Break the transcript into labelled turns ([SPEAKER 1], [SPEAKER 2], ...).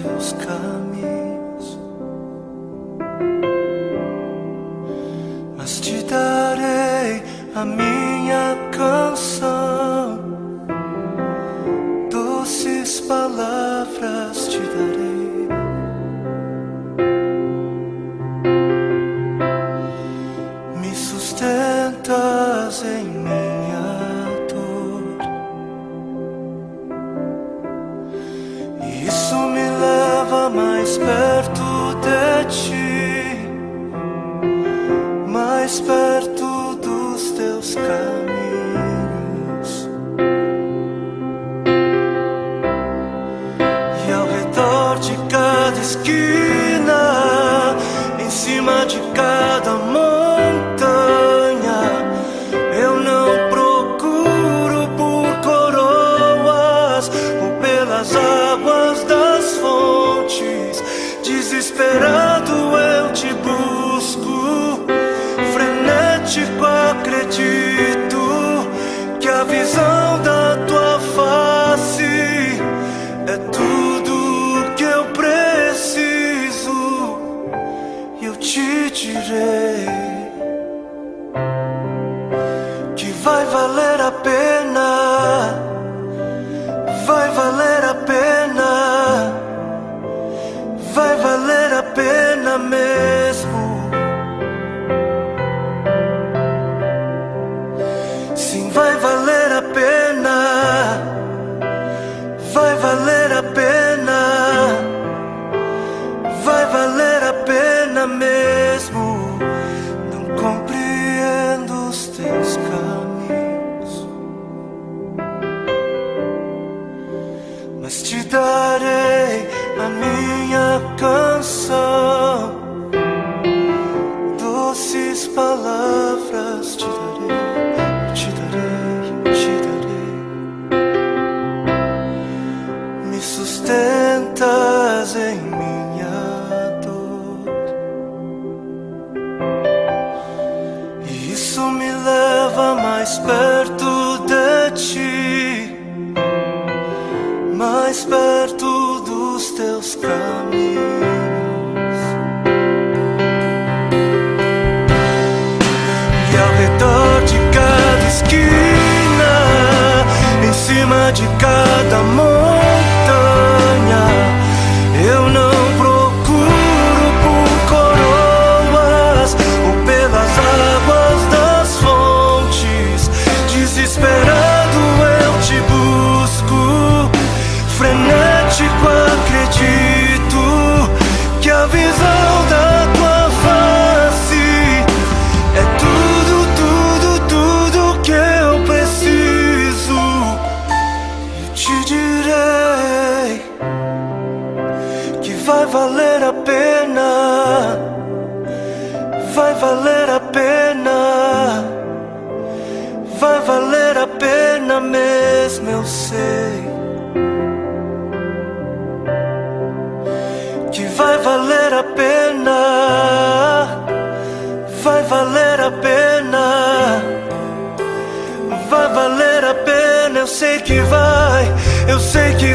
[SPEAKER 1] teus caminhos, mas te darei a minha canção, doces palavras te darei. Me sustentas em minha dor, e isso me leva mais perto de ti, mais perto dos teus caminhos. E ao redor de cada esquina, em cima de cada montanha, eu não procuro por coroas ou pelas águas das fontes. Desesperado eu te busco, frenético acredito que a visão da tua face é tudo que eu preciso. E eu te direi que vai valer a pena, vai valer a pena, vai valer a pena mesmo. Sim, vai valer a pena, vai valer a pena, vai valer a pena mesmo. Não compreendo os teus caminhos, mas te darei a minha canção, doces palavras te darei, te darei, te darei. Me sustentas em minha dor, e isso me leva mais perto de ti, mais perto dos teus caminhos. E ao redor de cada esquina, em cima de cada montanha, eu não procuro por coroas ou pelas águas das fontes. Desesperado eu te busco, frenético acredito que a visão da tua face é tudo, tudo, tudo que eu preciso. Eu te direi que vai valer a pena, vai valer a pena, vai valer a pena mesmo, eu sei que vai valer a pena, vai valer a pena, vai valer a pena. Eu sei que vai, eu sei que